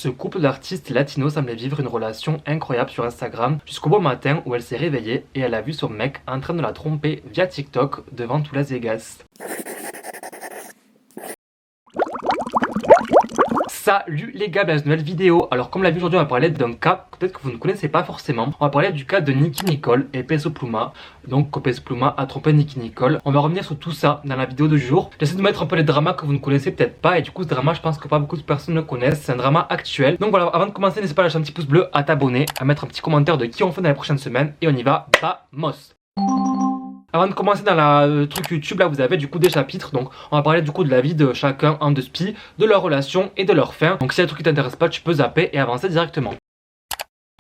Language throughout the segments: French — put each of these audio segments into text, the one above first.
Ce couple d'artistes latinos semblait vivre une relation incroyable sur Instagram jusqu'au beau matin où elle s'est réveillée et elle a vu son mec en train de la tromper via TikTok devant tout Las Vegas. Salut les gars, bienvenue dans une nouvelle vidéo. Alors comme l'a vu aujourd'hui, on va parler d'un cas peut-être que vous ne connaissez pas forcément. On va parler du cas de Nicki Nicole et Peso Pluma. Donc Peso Pluma a trompé Nicki Nicole. On va revenir sur tout ça dans la vidéo de jour. J'essaie de mettre un peu les dramas que vous ne connaissez peut-être pas. Et du coup ce drama, je pense que pas beaucoup de personnes le connaissent. C'est un drama actuel. Donc voilà, avant de commencer, n'hésitez pas à lâcher un petit pouce bleu, à t'abonner, à mettre un petit commentaire de qui on fait dans les prochaines semaines. Et on y va, vamos. Avant de commencer dans la truc YouTube, là vous avez du coup des chapitres, donc on va parler du coup de la vie de chacun en deux spies, de leur relation et de leur fin. Donc si y a un truc qui t'intéresse pas, tu peux zapper et avancer directement.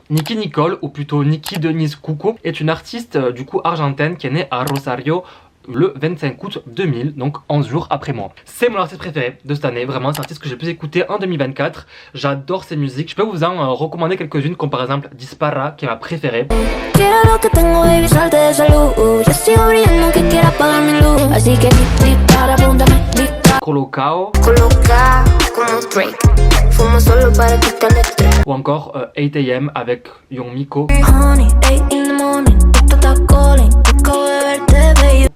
Nicki Nicole, ou plutôt Nicki Denise Cuco, est une artiste du coup argentine qui est née à Rosario le 25 août 2000, donc 11 jours après moi. C'est mon artiste préféré de cette année, vraiment c'est l'artiste que j'ai pu écouter en 2024. J'adore ses musiques, je peux vous en recommander quelques-unes comme par exemple Dispara qui est ma préférée. Colocao ou encore 8am avec Young Miko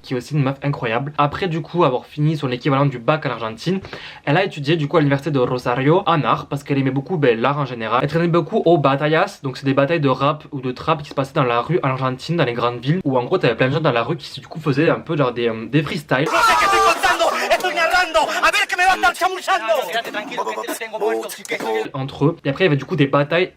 qui est aussi une meuf incroyable. Après du coup avoir fini son équivalent du bac en Argentine, elle a étudié du coup à l'université de Rosario en art parce qu'elle aimait beaucoup l'art en général. Elle traînait beaucoup aux batallas, donc c'est des batailles de rap ou de trap qui se passaient dans la rue en Argentine, dans les grandes villes, où en gros t'avais plein de gens dans la rue qui du coup faisaient un peu genre des freestyles. Entre eux. Et après il y avait du coup des batailles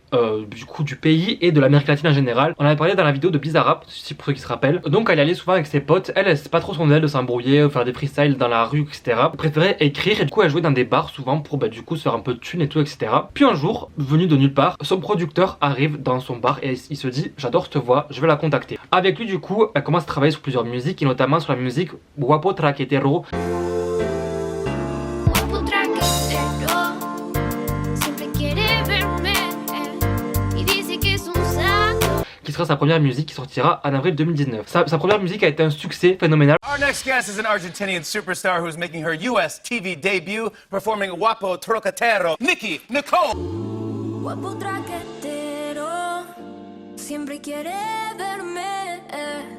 du coup du pays et de l'Amérique latine en général. On avait parlé dans la vidéo de Bizarrap, pour ceux qui se rappellent. Donc elle y allait souvent avec ses potes. Elle c'est pas trop son aile de s'embrouiller, faire des freestyles dans la rue, etc. Elle préférait écrire et du coup elle jouait dans des bars souvent pour du coup se faire un peu de thunes et tout, etc. Puis un jour, venu de nulle part, son producteur arrive dans son bar et il se dit j'adore cette voix, je vais la contacter. Avec lui du coup, elle commence à travailler sur plusieurs musiques et notamment sur la musique Guapo Traquetero. Qui sera sa première musique qui sortira en avril 2019. Sa première musique a été un succès phénoménal. Our next guest is an Argentinian superstar who's making her US TV debut performing Guapo Trocatero, Nicki Nicole. Guapo traquetero, siempre quiere verme,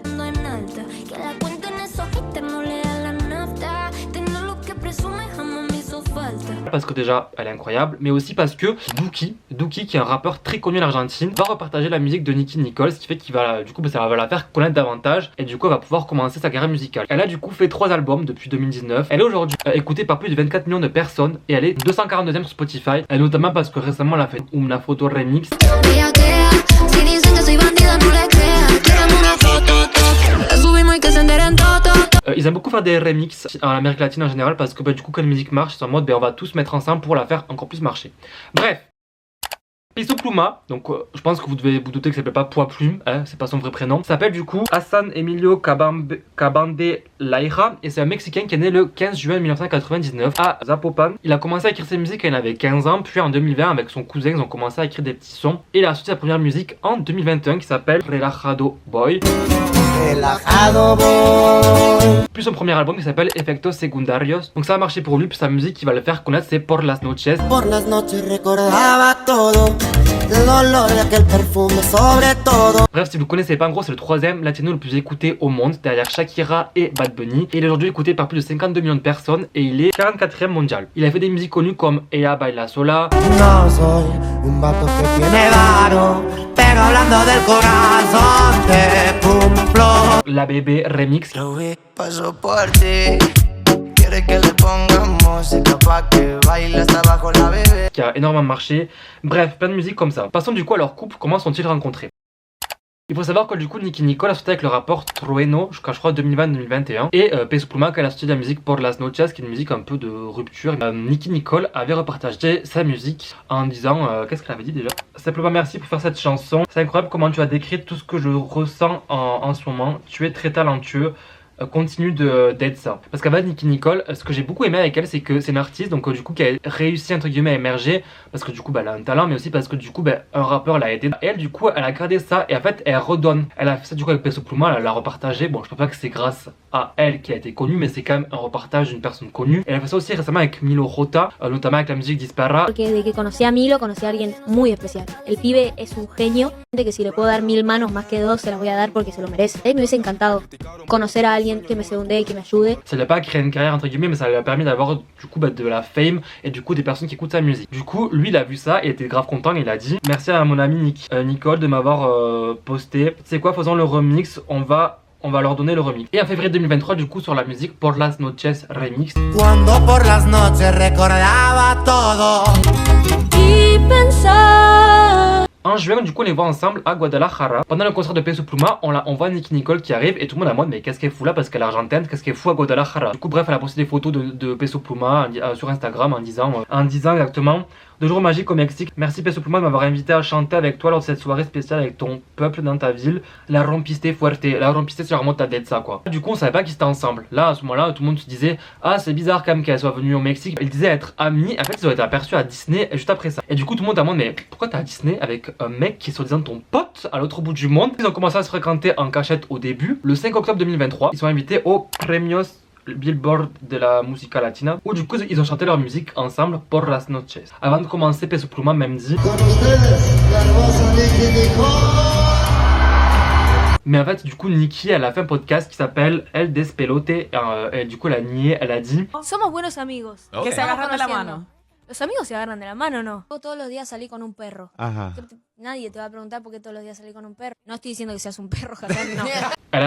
ando en alta, que la cuenta en esos haters no le da la nafta, tener lo que presume jamás me hizo falta. Parce que déjà elle est incroyable, mais aussi parce que Duki qui est un rappeur très connu en Argentine va repartager la musique de Nicki Nicole, ce qui fait qu'il va du coup ça va la faire connaître davantage et du coup elle va pouvoir commencer sa carrière musicale. Elle a du coup fait 3 albums depuis 2019. Elle est aujourd'hui écoutée par plus de 24 millions de personnes et elle est 242e sur Spotify, et notamment parce que récemment elle a fait Una Photo Remix. Ils aiment beaucoup faire des remixes en Amérique latine en général parce que du coup quand la musique marche, c'est en mode on va tous mettre ensemble pour la faire encore plus marcher. Bref, Peso Pluma, donc je pense que vous devez vous douter que ça s'appelle pas Poids Plume, hein, c'est pas son vrai prénom. Ça s'appelle du coup Hassan Emilio Cabandelaira et c'est un Mexicain qui est né le 15 juin 1999 à Zapopan. Il a commencé à écrire ses musiques quand il avait 15 ans, puis en 2020 avec son cousin ils ont commencé à écrire des petits sons et il a sorti sa première musique en 2021 qui s'appelle Relajado Boy. Puis son premier album qui s'appelle Efectos Secundarios. Donc ça a marché pour lui, puis sa musique qui va le faire connaître c'est Por las Noches. Por las noches recordaba todo, l'olor de aquel perfume sobre todo. Bref, si vous ne connaissez pas, en gros c'est le 3e latino le plus écouté au monde derrière Shakira et Bad Bunny. Et il est aujourd'hui écouté par plus de 52 millions de personnes et il est 44e mondial. Il a fait des musiques connues comme Ella Baila Sola, No soy un vato que tiene varo, pero hablando del corazón te cumplo. La Bébé Remix. Lo vi, paso por ti. Quiere que le pongamos música pa' que baile hasta abajo la bébé. Qui a énormément marché. Bref, plein de musique comme ça. Passons du coup à leur couple, comment sont-ils rencontrés? Il faut savoir que du coup Nicki Nicole a sorti avec le rapport Trueno jusqu'à je crois 2020-2021 et Peso Pluma quand elle a sorti de la musique Por las Noches qui est une musique un peu de rupture. Nicki Nicole avait repartagé sa musique en disant qu'est-ce qu'elle avait dit déjà? Simplement merci pour faire cette chanson, c'est incroyable comment tu as décrit tout ce que je ressens en ce moment, tu es très talentueux. continue d'être ça. Parce qu'en fait, Nicki Nicole, ce que j'ai beaucoup aimé avec elle, c'est que c'est une artiste donc du coup qui a réussi entre guillemets à émerger parce que du coup elle a un talent, mais aussi parce que du coup un rappeur l'a aidé. Et elle du coup elle a gardé ça et en fait elle redonne. Elle a fait ça du coup avec Peso Pluma, elle l'a repartagé. Bon, je peux pas que c'est grâce à elle qui a été connue, mais c'est quand même un repartage d'une personne connue. Et elle a fait ça aussi récemment avec Milo J, notamment avec la musique Dispara. Porque desde que conocí a Milo, conocí a alguien muy especial. El pibe es un genio, de que si le puedo dar 1000 manos más que 2, se las voy a dar porque se lo merece. Me hubiese encantado conocer a alguien que me segundee y que me ayude. Ça lui a pas créé une carrière entre guillemets, mais ça lui a permis d'avoir du coup de la fame et du coup des personnes qui écoutent sa musique. Du coup, lui il a vu ça et était grave content et il a dit merci à mon ami Nicole de m'avoir posté. C'est quoi, faisons le remix, on va leur donner le remix. Et en février 2023, du coup, sur la musique Por las Noches Remix. Cuando por las noches recordaba todo. Y pensar. En juin, du coup, on les voit ensemble à Guadalajara. Pendant le concert de Peso Pluma, on voit Nicki Nicole qui arrive et tout le monde est en mode mais qu'est-ce qu'elle fout là parce qu'elle est argentine, qu'est-ce qu'elle fout à Guadalajara. Du coup, bref, elle a posté des photos de Peso Pluma sur Instagram en disant exactement de jours magiques au Mexique. Merci Peso Pluma de m'avoir invité à chanter avec toi lors de cette soirée spéciale avec ton peuple dans ta ville. La rompiste fuerte. La rompiste, c'est vraiment ta dette, ça quoi. Du coup, on savait pas qu'ils étaient ensemble. Là, à ce moment-là, tout le monde se disait ah, c'est bizarre quand même qu'elle soit venue au Mexique. Ils disaient être amis. En fait, ils ont été aperçus à Disney juste après ça. Et du coup, tout le monde a demandé mais pourquoi t'es à Disney avec un mec qui est soi-disant ton pote à l'autre bout du monde. Ils ont commencé à se fréquenter en cachette au début. Le 5 octobre 2023, ils sont invités au Premios Billboard de la Música Latina où du coup ils ont chanté leur musique ensemble Por las Noches. Avant de commencer, Peso Pluma même dit mais en fait du coup Nicki elle a fait un podcast qui s'appelle El Despelote et du coup elle a nié, elle a dit Somos buenos amigos. Okay. Que se agarran de la mano. Los amigos se agarran de la mano, ¿no? Todos los días salí con un perro. Ajá. Nadie te va a preguntar por qué todos los días salí con un perro. No estoy diciendo que seas un perro, Hassan, no. elle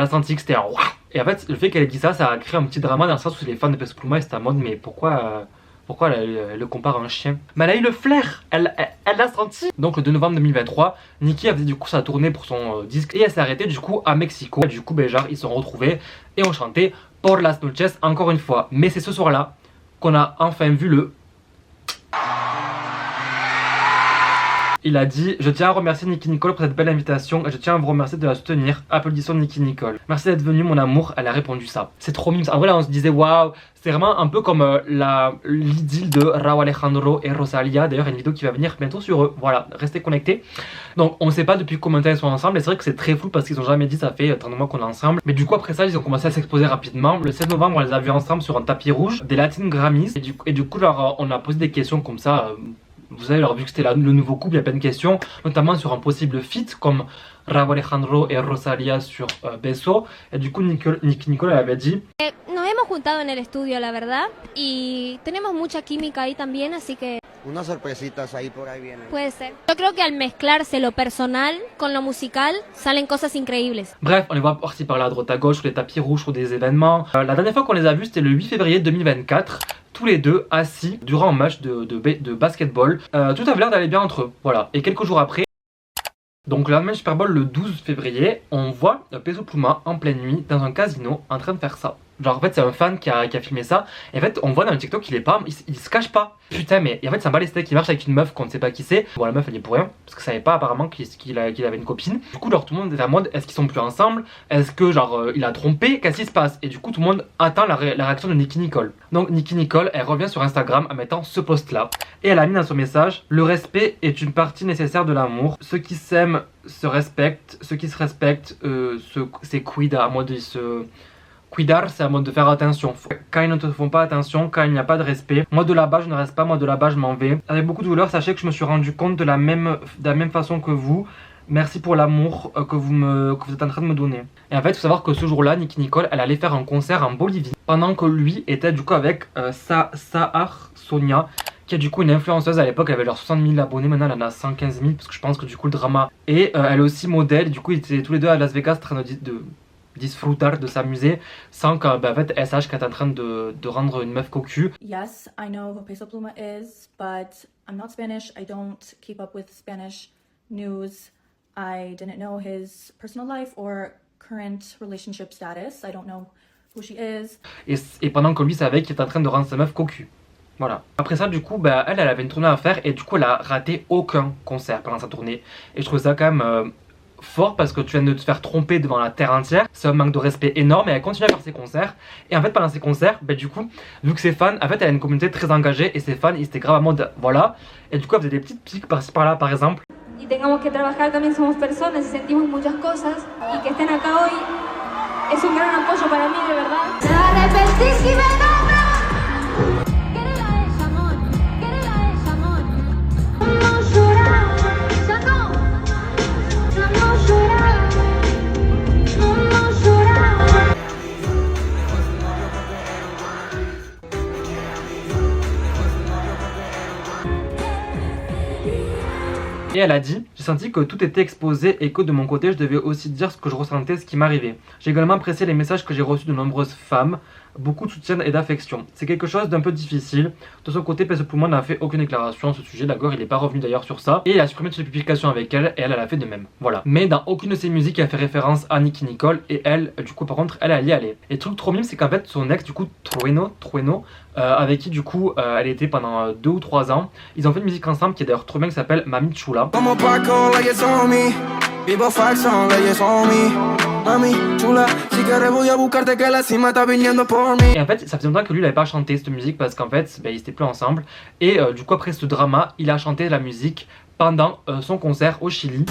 a senti que c'était un waouh. Et en fait le fait qu'elle ait dit ça, ça a créé un petit drama dans le sens où les fans de Peso Pluma étaient en mode mais pourquoi elle le compare à un chien. Mais elle a eu le flair, elle l'a senti. Donc le 2 novembre 2023, Nicki a fait du coup sa tournée pour son disque et elle s'est arrêtée du coup à Mexico. Du coup genre ils se sont retrouvés et ont chanté Por las Noches encore une fois. Mais c'est ce soir-là qu'on a enfin vu le... Il a dit je tiens à remercier Nicki Nicole pour cette belle invitation et je tiens à vous remercier de la soutenir. Applaudissons Nicki Nicole. Merci d'être venue mon amour. Elle a répondu ça. C'est trop mime. En vrai là on se disait waouh. C'est vraiment un peu comme l'idylle de Rauw Alejandro et Rosalia. D'ailleurs il y a une vidéo qui va venir bientôt sur eux. Voilà, restez connectés. Donc on ne sait pas depuis combien de temps ils sont ensemble. Et c'est vrai que c'est très flou parce qu'ils ont jamais dit ça fait 30 mois qu'on est ensemble. Mais du coup après ça ils ont commencé à s'exposer rapidement. Le 16 novembre on les a vus ensemble sur un tapis rouge des Latin Grammys. Et du coup genre, on a posé des questions comme ça. Vous avez alors vu que c'était le nouveau couple, il y a plein de questions, notamment sur un possible feat comme Rauw Alejandro et Rosalia sur Beso. Et du coup, Nicki Nicole elle avait dit Nos hemos juntado en el estudio, la verdad, y tenemos mucha química ahí también, así que Unas sorpresitas ahí por ahí vienen. puede ser. Yo creo que al mezclarse lo personal con lo musical, salen cosas increíbles. Bref, on les voit par-ci par-là, à droite à gauche, sur les tapis rouges, sur des événements. La dernière fois qu'on les a vus, c'était le 8 février 2024. Tous les deux assis durant un match de basketball. Tout avait l'air d'aller bien entre eux. Voilà. Et quelques jours après, donc le lendemain du Super Bowl, le 12 février, on voit Peso Pluma en pleine nuit dans un casino en train de faire ça. Genre en fait c'est un fan qui a filmé ça. Et en fait on voit dans le TikTok qu'il se cache pas. Putain mais en fait c'est un bat les steaks, il marche avec une meuf qu'on ne sait pas qui c'est. Bon la meuf elle est pour rien parce que ça savait pas apparemment qu'il avait une copine. Du coup genre tout le monde est en mode est-ce qu'ils sont plus ensemble? Est-ce que genre il a trompé? Qu'est-ce qui se passe? Et du coup tout le monde attend la réaction de Nicki Nicole. Donc Nicki Nicole elle revient sur Instagram en mettant ce post là. Et elle a mis dans son message le respect est une partie nécessaire de l'amour. Ceux qui s'aiment se respectent. Ceux qui se respectent c'est quida à mode Cuidar, c'est un mode de faire attention. Quand ils ne te font pas attention, quand il n'y a pas de respect. Moi de là-bas, je ne reste pas, moi de là-bas, je m'en vais. Avec beaucoup de douleur, sachez que je me suis rendu compte de la même façon que vous. Merci pour l'amour que vous êtes en train de me donner. Et en fait, il faut savoir que ce jour-là, Nicki Nicole, elle allait faire un concert en Bolivie. Pendant que lui était du coup avec Sahar Sonia, qui est du coup une influenceuse à l'époque, elle avait genre 60 000 abonnés, maintenant elle en a 115 000, parce que je pense que du coup le drama. Et elle est aussi modèle, du coup ils étaient tous les deux à Las Vegas en train de disfrutar, de s'amuser, sans qu'en fait elle sache qu'elle est en train de rendre une meuf cocu. Yes, I know who Peso Pluma is, but I'm not Spanish. I don't keep up with Spanish news. I didn't know his personal life or current relationship status. I don't know who she is. Et pendant que lui savait qu'il est en train de rendre sa meuf cocu. Voilà. Après ça, du coup, elle avait une tournée à faire et du coup, elle a raté aucun concert pendant sa tournée. Et je trouve ça quand même fort parce que tu viens de te faire tromper devant la terre entière. C'est un manque de respect énorme et elle continue à faire ses concerts. Et en fait pendant ses concerts, bah, du coup, vu que ses fans, en fait elle a une communauté très engagée et ses fans ils étaient grave en mode voilà. Et du coup elle faisait des petites piques par-ci par-là par exemple. Y tengamos que trabajar también somos personas y sentimos muchas cosas y que estén acá hoy es un gran apoyo para mí de verdad. Te arrepentís y me nombras. Et elle a dit, j'ai senti que tout était exposé et que de mon côté je devais aussi dire ce que je ressentais, ce qui m'arrivait. J'ai également apprécié les messages que j'ai reçus de nombreuses femmes, beaucoup de soutien et d'affection. C'est quelque chose d'un peu difficile. De son côté, Peso Pluma n'a fait aucune déclaration à ce sujet, d'accord, il n'est pas revenu d'ailleurs sur ça. Et il a supprimé toutes les publications avec elle et elle a fait de même. Voilà. Mais dans aucune de ses musiques, elle fait référence à Nicki Nicole et elle, du coup, par contre, elle y allait. Et le truc trop mime, c'est qu'en fait, son ex, du coup, Trueno, avec qui, du coup, elle était pendant 2 ou 3 ans, ils ont fait une musique ensemble qui est d'ailleurs trop bien, qui s'appelle Mami Chula. Et en fait, ça faisait longtemps que lui il avait pas chanté cette musique parce qu'en fait, ils étaient plus ensemble. Et du coup, après ce drama, il a chanté la musique pendant son concert au Chili.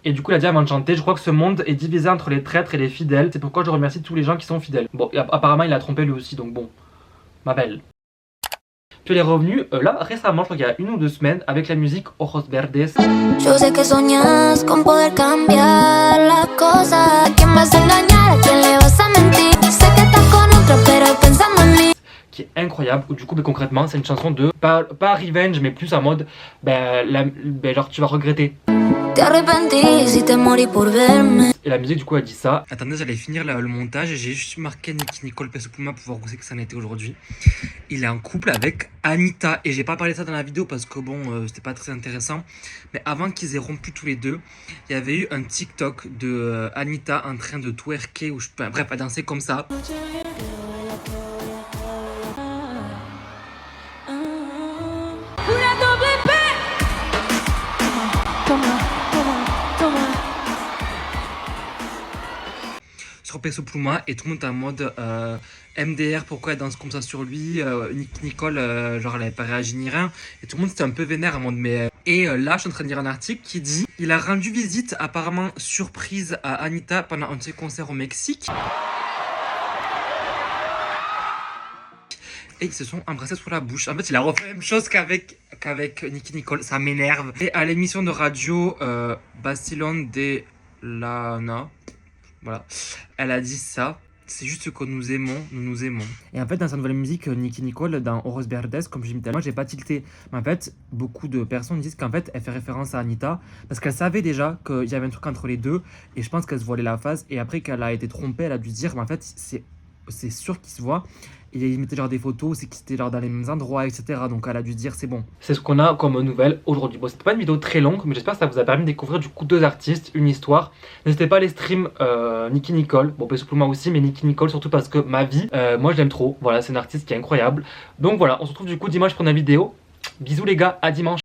Et du coup, il a dit avant de chanter, je crois que ce monde est divisé entre les traîtres et les fidèles. C'est pourquoi je remercie tous les gens qui sont fidèles. Bon, apparemment, il a trompé lui aussi, donc bon, ma belle. Puis elle est revenue là récemment, je crois qu'il y a 1 ou 2 semaines, avec la musique Ojos Verdes. Yo sé que soñas con poder cambiar las cosas. ¿A quién vas a engañar? ¿A quién le vas a mentir? Sé que estás con otro, pero pensando en mí. Qui est incroyable, où du coup, concrètement, c'est une chanson de, pas revenge, mais plus en mode, genre tu vas regretter. Te arrepentís y te morí por verme. Et la musique, du coup, elle dit ça. Attendez, j'allais finir le montage et j'ai juste marqué Nicki Nicole Peso Pluma pour voir où c'est que ça en était aujourd'hui. Il est en couple avec Anitta et j'ai pas parlé de ça dans la vidéo parce que bon, c'était pas très intéressant. Mais avant qu'ils aient rompu tous les deux, il y avait eu un TikTok de Anitta en train de twerker ou bref, à danser comme ça. Sur Peso Pluma et tout le monde est en mode MDR, pourquoi elle danse comme ça sur lui, Nicki Nicole, genre elle avait pas réagi ni rien, et tout le monde c'était un peu vénère en mode mais... Et là je suis en train de lire un article qui dit il a rendu visite apparemment surprise à Anitta pendant un de ses concerts au Mexique. Et ils se sont embrassés sur la bouche. En fait, il a refait la même chose qu'avec Nicki Nicole. Ça m'énerve. Et à l'émission de radio Bastillon de Lana, voilà, elle a dit ça. C'est juste que nous nous aimons. Et en fait, dans sa nouvelle musique, Nicki Nicole, dans Ojos Verdes, comme je l'ai dit tout à l'heure, j'ai pas tilté. Mais en fait, beaucoup de personnes disent qu'en fait, elle fait référence à Anitta. Parce qu'elle savait déjà qu'il y avait un truc entre les deux. Et je pense qu'elle se voilait la face. Et après qu'elle a été trompée, elle a dû se dire, mais en fait, c'est sûr qu'ils se voient. Et il mettait genre des photos, c'est qu'ils étaient genre dans les mêmes endroits, etc. Donc elle a dû dire c'est bon. C'est ce qu'on a comme nouvelle aujourd'hui. Bon, c'était pas une vidéo très longue, mais j'espère que ça vous a permis de découvrir du coup 2 artistes, une histoire. N'hésitez pas à aller stream Nicki Nicole, bon Peso Pluma aussi, mais Nicki Nicole surtout parce que ma vie, moi je l'aime trop. Voilà, c'est une artiste qui est incroyable. Donc voilà, on se retrouve du coup dimanche pour une vidéo. Bisous les gars, à dimanche.